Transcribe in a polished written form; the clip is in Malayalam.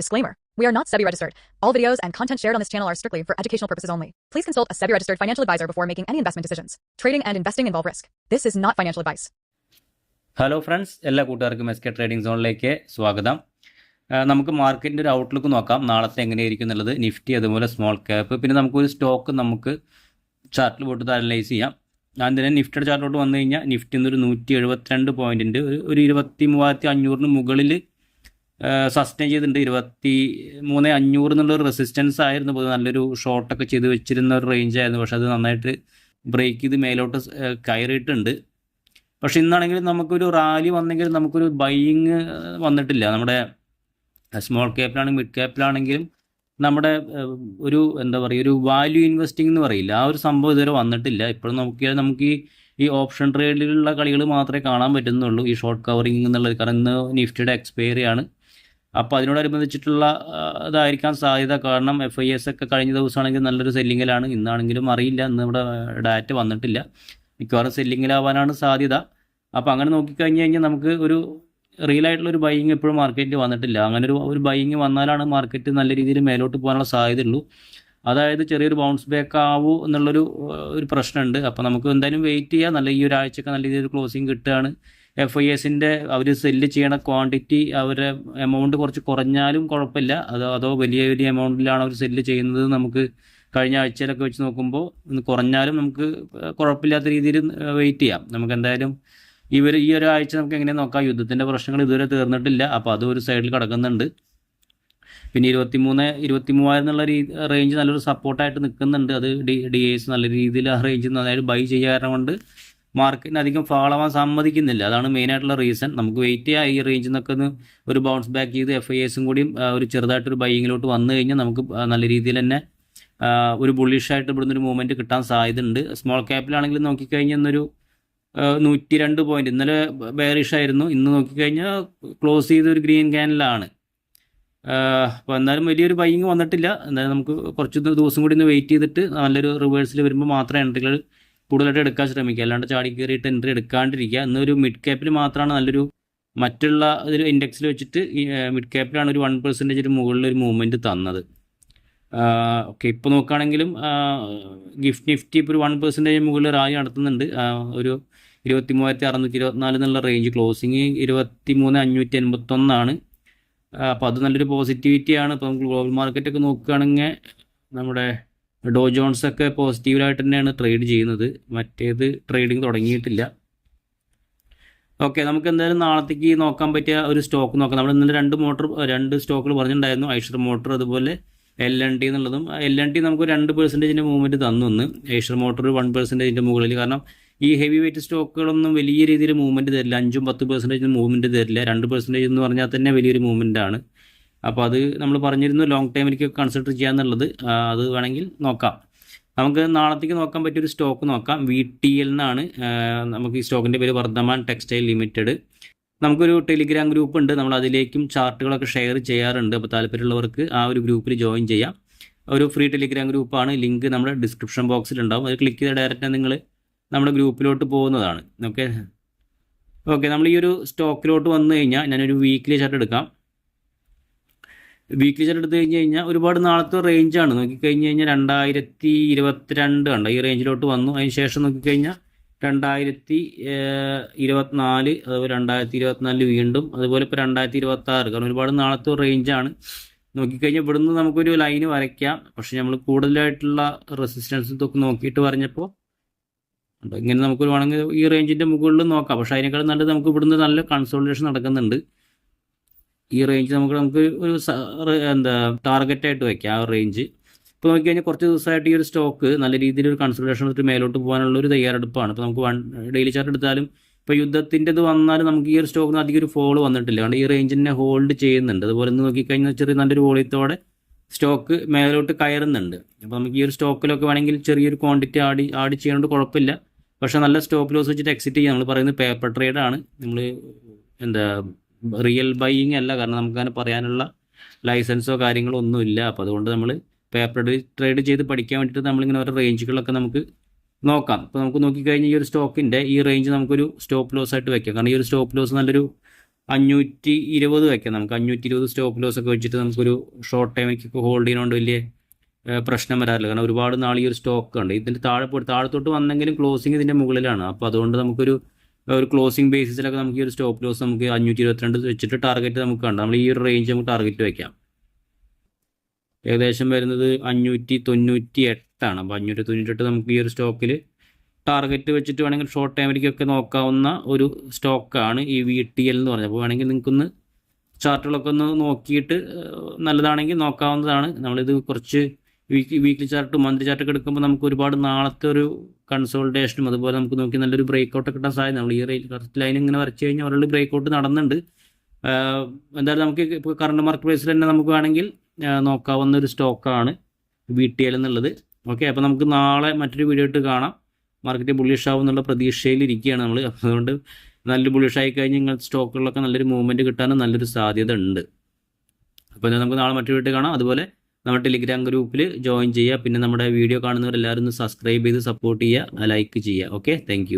Disclaimer. We are not SEBI registered. All videos and content shared on this channel are strictly for educational purposes only. Please consult a SEBI registered financial advisor before making any investment decisions. Trading and investing involve risk. This is not financial advice. Hello friends, എല്ലാ കൂട്ടുകാർക്കും എസ് കെ ട്രേഡിംഗ് സോണിലേക്ക് സ്വാഗതം. നമുക്ക് മാർക്കറ്റിൻ്റെ ഒരു ഔട്ട്ലുക്ക് നോക്കാം. നാളത്തെ എങ്ങനെയായിരിക്കും എന്നുള്ളത്, നിഫ്റ്റി അതുപോലെ സ്മോൾ ക്യാപ്പ്, പിന്നെ നമുക്കൊരു സ്റ്റോക്ക് നമുക്ക് ചാർട്ടിൽ പോയിട്ട് അനലൈസ് ചെയ്യാം. ഞാൻ തന്നെ നിഫ്റ്റിയുടെ ചാർട്ടിലോട്ട് വന്നു കഴിഞ്ഞാൽ നിഫ്റ്റി എന്നൊരു 172 പോയിൻറ്റിൻ്റെ ഒരു 23,500 മുകളിൽ സസ്റ്റെയിൻ ചെയ്തിട്ടുണ്ട്. 23,500 എന്നുള്ളൊരു റെസിസ്റ്റൻസ് ആയിരുന്നു. പൊതുവെ നല്ലൊരു ഷോർട്ടൊക്കെ ചെയ്ത് വെച്ചിരുന്ന ഒരു റേഞ്ച് ആയിരുന്നു. പക്ഷെ അത് നന്നായിട്ട് ബ്രേക്ക് ചെയ്ത് മേലോട്ട് കയറിയിട്ടുണ്ട്. പക്ഷെ ഇന്നാണെങ്കിൽ നമുക്കൊരു റാലി വന്നെങ്കിൽ നമുക്കൊരു ബൈയിങ് വന്നിട്ടില്ല. നമ്മുടെ സ്മോൾ ക്യാപ്പിലാണെങ്കിലും മിഡ് ക്യാപ്പിലാണെങ്കിലും നമ്മുടെ ഒരു ഒരു വാല്യൂ ഇൻവെസ്റ്റിംഗ് എന്ന് പറയില്ല, ആ ഒരു സംഭവം ഇതുവരെ വന്നിട്ടില്ല. ഇപ്പോഴും നോക്കിയാൽ നമുക്ക് ഈ ഓപ്ഷൻ ട്രേഡിലുള്ള കളികൾ മാത്രമേ കാണാൻ പറ്റുന്നുള്ളൂ, ഈ ഷോർട്ട് കവറിങ് എന്നുള്ളത്. കാരണം ഇന്ന് നിഫ്റ്റിയുടെ എക്സ്പയറി ആണ്. അപ്പോൾ അതിനോടനുബന്ധിച്ചിട്ടുള്ള ഇതായിരിക്കാൻ സാധ്യത. കാരണം FIS ഒക്കെ കഴിഞ്ഞ ദിവസമാണെങ്കിൽ നല്ലൊരു സെല്ലിങ്ങിലാണ്. ഇന്നാണെങ്കിലും അറിയില്ല, ഇന്ന് ഇവിടെ ഡാറ്റ വന്നിട്ടില്ല. മിക്കവാറും സെല്ലിങ്ങിലാവാനാണ് സാധ്യത. അപ്പോൾ അങ്ങനെ നോക്കിക്കഴിഞ്ഞ് കഴിഞ്ഞാൽ നമുക്ക് ഒരു റിയൽ ആയിട്ടുള്ളൊരു ബൈയിങ് എപ്പോഴും മാർക്കറ്റിൽ വന്നിട്ടില്ല. അങ്ങനെ ഒരു ബൈയിങ് വന്നാലാണ് മാർക്കറ്റ് നല്ല രീതിയിൽ മേലോട്ട് പോകാനുള്ള സാധ്യതയുള്ളൂ. അതായത് ചെറിയൊരു ബൗൺസ് ബാക്ക് ആവൂ എന്നുള്ളൊരു പ്രശ്നമുണ്ട്. അപ്പോൾ നമുക്ക് എന്തായാലും വെയിറ്റ് ചെയ്യാം. നല്ല ഈ ഒരാഴ്ചയൊക്കെ നല്ല രീതിയിൽ ക്ലോസിങ് കിട്ടുകയാണ്. FISൻ്റെ അവർ സെല്ല് ചെയ്യണ ക്വാണ്ടിറ്റി, അവരുടെ എമൗണ്ട് കുറച്ച് കുറഞ്ഞാലും കുഴപ്പമില്ല. അതോ വലിയ എമൗണ്ടിലാണ് അവർ സെല്ല് ചെയ്യുന്നത്, നമുക്ക് കഴിഞ്ഞ ആഴ്ചയിലൊക്കെ വെച്ച് നോക്കുമ്പോൾ കുറഞ്ഞാലും നമുക്ക് കുഴപ്പമില്ലാത്ത രീതിയിൽ വെയിറ്റ് ചെയ്യാം. നമുക്ക് എന്തായാലും ഈ ഒരാഴ്ച നമുക്ക് എങ്ങനെ നോക്കാം. യുദ്ധത്തിൻ്റെ പ്രശ്നങ്ങൾ ഇതുവരെ തീർന്നിട്ടില്ല. അപ്പോൾ അതും ഒരു സൈഡിൽ കിടക്കുന്നുണ്ട്. പിന്നെ 23,000 എന്നുള്ള റേഞ്ച് നല്ലൊരു സപ്പോർട്ടായിട്ട് നിൽക്കുന്നുണ്ട്. അത് DAs നല്ല രീതിയിൽ ആ റേഞ്ച് നന്നായിട്ട് ബൈ ചെയ്യാറ് കൊണ്ട് മാർക്കറ്റിന് അധികം ഫാൾ ആവാൻ സമ്മതിക്കുന്നില്ല. അതാണ് മെയിനായിട്ടുള്ള റീസൺ. നമുക്ക് വെയിറ്റ് ചെയ്യാം. ഈ റേഞ്ചിൽ നിന്നൊക്കെ ഒരു ബൗൺസ് ബാക്ക് ചെയ്ത് FISും കൂടിയും ഒരു ചെറുതായിട്ടൊരു ബൈയിങ്ങിലോട്ട് വന്നു കഴിഞ്ഞാൽ നമുക്ക് നല്ല രീതിയിൽ തന്നെ ഒരു ബുള്ളിഷായിട്ട് ഇവിടുന്ന് ഒരു മൂവ്മെൻറ്റ് കിട്ടാൻ സാധ്യതയുണ്ട്. സ്മോൾ ക്യാപ്പിലാണെങ്കിലും നോക്കിക്കഴിഞ്ഞാൽ ഇന്നൊരു 102 പോയിൻറ്റ്, ഇന്നലെ ബെയറിഷ് ആയിരുന്നു. ഇന്ന് നോക്കിക്കഴിഞ്ഞാൽ ക്ലോസ് ചെയ്ത ഒരു ഗ്രീൻ ക്യാനിലാണ്. അപ്പോൾ എന്നാലും വലിയൊരു ബൈയിങ് വന്നിട്ടില്ല. എന്തായാലും നമുക്ക് കുറച്ച് ദിവസം കൂടി ഒന്ന് വെയിറ്റ് ചെയ്തിട്ട് നല്ലൊരു റിവേഴ്സിൽ വരുമ്പോൾ മാത്രമേ എൻട്രികൾ കൂടുതലായിട്ട് എടുക്കാൻ ശ്രമിക്കുക. അല്ലാണ്ട് ചാടി കയറിയിട്ട് എൻട്രി എടുക്കാണ്ടിരിക്കുക. എന്നൊരു മിഡ് ക്യാപ്പിൽ മാത്രമാണ് നല്ലൊരു, മറ്റുള്ള ഒരു ഇൻഡെക്സിൽ വെച്ചിട്ട് ഈ മിഡ് ക്യാപ്പിലാണ് ഒരു 1% മുകളിലൊരു മൂവ്മെൻറ്റ് തന്നത്. ഓക്കെ, ഇപ്പോൾ നോക്കുകയാണെങ്കിലും നിഫ്റ്റി ഇപ്പോൾ ഒരു 1% മുകളിൽ റാലി നടത്തുന്നുണ്ട്. ഒരു 23,624 എന്നുള്ള റേഞ്ച്, ക്ലോസിങ് 23,581 അപ്പോൾ അത് നല്ലൊരു പോസിറ്റിവിറ്റിയാണ്. ഇപ്പോൾ നമുക്ക് ഗ്ലോബൽ മാർക്കറ്റൊക്കെ നോക്കുകയാണെങ്കിൽ നമ്മുടെ ഡോ ജോൺസൊക്കെ പോസിറ്റീവായിട്ട് തന്നെയാണ് ട്രേഡ് ചെയ്യുന്നത്. മറ്റേത് ട്രേഡിങ് തുടങ്ങിയിട്ടില്ല. ഓക്കെ, നമുക്ക് എന്തായാലും നാളത്തേക്ക് നോക്കാൻ പറ്റിയ ഒരു സ്റ്റോക്ക് നോക്കാം. നമ്മൾ ഇന്നലെ രണ്ട് സ്റ്റോക്കുകൾ പറഞ്ഞിട്ടുണ്ടായിരുന്നു, ഐഷർ മോട്ടോർ അതുപോലെ LNT എന്നുള്ളതും. LNT നമുക്ക് 2% മൂവ്മെൻറ്റ് തന്നു. ഐഷർ മോട്ടോർ 1% മുകളിൽ. കാരണം ഈ ഹെവി വെയിറ്റ് സ്റ്റോക്കുകളൊന്നും വലിയ രീതിയിൽ മൂവ്മെൻറ്റ് തരില്ല. 5-10% മൂവ്മെൻറ്റ് തരില്ല. 2% എന്ന് പറഞ്ഞാൽ തന്നെ വലിയൊരു മൂവ്മെൻ്റ് ആണ്. അപ്പോൾ അത് നമ്മൾ പറഞ്ഞിരുന്നു ലോങ് ടൈമിലേക്ക് കൺസിഡർ ചെയ്യാന്നുള്ളത്. അത് വേണമെങ്കിൽ നോക്കാം. നമുക്ക് നാളത്തേക്ക് നോക്കാൻ പറ്റിയൊരു സ്റ്റോക്ക് നോക്കാം. VTL എന്നാണ്. നമുക്ക് ഈ സ്റ്റോക്കിൻ്റെ പേര് വർദ്ധമാൻ ടെക്സ്റ്റൈൽ ലിമിറ്റഡ്. നമുക്കൊരു ടെലിഗ്രാം ഗ്രൂപ്പ് ഉണ്ട്, നമ്മൾ അതിലേക്കും ചാർട്ടുകളൊക്കെ ഷെയർ ചെയ്യാറുണ്ട്. അപ്പോൾ താല്പര്യമുള്ളവർക്ക് ആ ഒരു ഗ്രൂപ്പിൽ ജോയിൻ ചെയ്യാം. ഒരു ഫ്രീ ടെലിഗ്രാം ഗ്രൂപ്പാണ്. ലിങ്ക് നമ്മുടെ ഡിസ്ക്രിപ്ഷൻ ബോക്സിലുണ്ടാവും. അത് ക്ലിക്ക് ചെയ്ത് ഡയറക്റ്റ് നിങ്ങൾ നമ്മുടെ ഗ്രൂപ്പിലോട്ട് പോകുന്നതാണ്. ഓക്കെ, നമ്മൾ ഈ ഒരു സ്റ്റോക്കിലോട്ട് വന്നു കഴിഞ്ഞാൽ ഞാനൊരു വീക്ക്ലി ചാർട്ട് എടുക്കാം. വീക്ക്ലി ചാർട്ട് എടുത്തു കഴിഞ്ഞാൽ ഒരുപാട് നാളത്തെ റേഞ്ചാണ്. നോക്കിക്കഴിഞ്ഞ് കഴിഞ്ഞാൽ 2022 ഉണ്ട്, ഈ റേഞ്ചിലോട്ട് വന്നു. അതിന് ശേഷം നോക്കിക്കഴിഞ്ഞാൽ 2024, അതുപോലെ 2024 വീണ്ടും, അതുപോലെ ഇപ്പോൾ 2026. കാരണം ഒരുപാട് നാളത്തെ റേഞ്ചാണ്. നോക്കിക്കഴിഞ്ഞാൽ ഇവിടുന്ന് നമുക്കൊരു ലൈന് വരയ്ക്കാം. പക്ഷെ നമ്മൾ കൂടുതലായിട്ടുള്ള റെസിസ്റ്റൻസ് ഇതൊക്കെ നോക്കിയിട്ട് പറഞ്ഞപ്പോൾ ഇങ്ങനെ നമുക്ക് വേണമെങ്കിൽ ഈ റേഞ്ചിൻ്റെ മുകളിൽ നോക്കാം. പക്ഷേ അതിനേക്കാൾ നല്ലത് നമുക്ക് ഇവിടുന്ന് നല്ല കൺസോളിഡേഷൻ നടക്കുന്നുണ്ട്. ഈ റേഞ്ച് നമുക്ക് ഒരു ടാർഗറ്റായിട്ട് വയ്ക്കാം, ആ റേഞ്ച്. ഇപ്പോൾ നോക്കിക്കഴിഞ്ഞാൽ കുറച്ച് ദിവസമായിട്ട് ഈ ഒരു സ്റ്റോക്ക് നല്ല രീതിയിൽ ഒരു കൺസോളിഡേഷൻ എടുത്ത് മേലോട്ട് പോകാനുള്ള ഒരു തയ്യാറെടുപ്പാണ്. ഇപ്പോൾ നമുക്ക് ഡെയിലി ചാർട്ട് എടുത്താലും ഇപ്പോൾ യുദ്ധത്തിൻ്റെ ഇത് വന്നാലും നമുക്ക് ഈ ഒരു സ്റ്റോക്കിന് അധികം ഒരു ഫോള് വന്നിട്ടില്ല. കാരണം ഈ റേഞ്ചിനെ ഹോൾഡ് ചെയ്യുന്നുണ്ട്. അതുപോലെ ഒന്ന് നോക്കിക്കഴിഞ്ഞാൽ ചെറിയ നല്ലൊരു വോളിയത്തോടെ സ്റ്റോക്ക് മേലോട്ട് കയറുന്നുണ്ട്. അപ്പോൾ നമുക്ക് ഈ ഒരു സ്റ്റോക്കിലൊക്കെ വേണമെങ്കിൽ ചെറിയൊരു ക്വാണ്ടിറ്റി ആഡ് ചെയ്യാനോണ്ട് കുഴപ്പമില്ല. പക്ഷേ നല്ല സ്റ്റോപ്പ് ലോസ് വെച്ചിട്ട് എക്സിറ്റ് ചെയ്യാം. നമ്മൾ പറയുന്നത് പേപ്പർ ട്രേഡാണ്. നമ്മൾ റിയൽ ബൈയിങ് അല്ല. കാരണം നമുക്കങ്ങനെ പറയാനുള്ള ലൈസൻസോ കാര്യങ്ങളോ ഒന്നുമില്ല. അപ്പോൾ അതുകൊണ്ട് നമ്മൾ പേപ്പർ ട്രേഡ് ചെയ്ത് പഠിക്കാൻ വേണ്ടിയിട്ട് നമ്മളിങ്ങനെ ഓരോ റേഞ്ചുകളൊക്കെ നമുക്ക് നോക്കാം. ഇപ്പോൾ നമുക്ക് നോക്കിക്കഴിഞ്ഞാൽ ഈ ഒരു സ്റ്റോക്കിൻ്റെ ഈ റേഞ്ച് നമുക്കൊരു സ്റ്റോപ്പ് ലോസ് ആയിട്ട് വെക്കാം. കാരണം ഈ ഒരു സ്റ്റോപ്പ് ലോസ് നല്ലൊരു 520 വയ്ക്കാം. നമുക്ക് 520 സ്റ്റോപ്പ് ലോസ് ഒക്കെ വെച്ചിട്ട് നമുക്കൊരു ഷോർട്ട് ടൈമിലേക്ക് ഹോൾഡ് ചെയ്യുന്നതുകൊണ്ട് വലിയ പ്രശ്നം വരാറില്ല. കാരണം ഒരുപാട് നാൾ ഈ ഒരു സ്റ്റോക്ക് ഉണ്ട്. ഇതിൻ്റെ താഴത്തോട്ട് വന്നെങ്കിലും ക്ലോസിങ് ഇതിൻ്റെ മുകളിലാണ്. അപ്പോൾ അതുകൊണ്ട് നമുക്കൊരു ക്ലോസിംഗ് ബേസിസിലൊക്കെ നമുക്ക് ഈ ഒരു സ്റ്റോപ്പ് ലോസ് നമുക്ക് 522 വെച്ചിട്ട് ടാർഗറ്റ് നമുക്ക് കണ്ടാം. നമ്മൾ ഈ ഒരു റേഞ്ച് നമുക്ക് ടാർഗറ്റ് വയ്ക്കാം. ഏകദേശം വരുന്നത് 598 ആണ്. അപ്പോൾ 598 നമുക്ക് ഈ ഒരു സ്റ്റോക്കിൽ ടാർഗറ്റ് വെച്ചിട്ട് വേണമെങ്കിൽ ഷോർട്ട് ടൈമിലേക്കൊക്കെ നോക്കാവുന്ന ഒരു സ്റ്റോക്കാണ് ഈ VTL എന്ന് പറഞ്ഞത്. അപ്പോൾ വേണമെങ്കിൽ നിങ്ങൾക്കൊന്ന് ചാർട്ടുകളൊക്കെ ഒന്ന് നോക്കിയിട്ട് നല്ലതാണെങ്കിൽ നോക്കാവുന്നതാണ്. നമ്മളിത് കുറച്ച് വീക്ക്ലി ചാർട്ട് മന്ത്ലി ചാർട്ടൊക്കെ എടുക്കുമ്പോൾ നമുക്ക് ഒരുപാട് നാളത്തെ ഒരു കൺസോൾട്ടേഷനും അതുപോലെ നമുക്ക് നോക്കി നല്ലൊരു ബ്രേക്കൗട്ട് കിട്ടാൻ സാധ്യത. നമ്മൾ ഈ കറക്റ്റ് ലൈൻ ഇങ്ങനെ വരച്ച് കഴിഞ്ഞാൽ ഓൾറെഡി ബ്രേക്കൗട്ട് നടന്നുണ്ട്. എന്തായാലും നമുക്ക് ഇപ്പോൾ കറണ്ട് മാർക്കറ്റ് പ്രൈസിൽ തന്നെ നമുക്ക് വേണമെങ്കിൽ നോക്കാവുന്ന ഒരു സ്റ്റോക്കാണ് VTL എന്നുള്ളത്. ഓക്കെ, അപ്പോൾ നമുക്ക് നാളെ മറ്റൊരു വീഡിയോ ഇട്ട് കാണാം. മാർക്കറ്റ് ബുള്ളിഷ് ആവും എന്നുള്ള പ്രതീക്ഷയിലിരിക്കുകയാണ് നമ്മൾ. അതുകൊണ്ട് നല്ല ബുള്ളിഷ് ആയി കഴിഞ്ഞാൽ ഇങ്ങനത്തെ സ്റ്റോക്കുകളിലൊക്കെ നല്ലൊരു മൂവ്മെൻറ്റ് കിട്ടാനും നല്ലൊരു സാധ്യത ഉണ്ട്. അപ്പോൾ നമുക്ക് നാളെ മറ്റൊരു വീഡിയോ കാണാം. അതുപോലെ നമ്മുടെ ടെലിഗ്രാം ഗ്രൂപ്പിൽ ജോയിൻ ചെയ്യുക. പിന്നെ നമ്മുടെ വീഡിയോ കാണുന്നവരെല്ലാവരും ഒന്ന് സബ്സ്ക്രൈബ് ചെയ്ത് സപ്പോർട്ട് ചെയ്യുക, ലൈക്ക് ചെയ്യുക. Okay, thank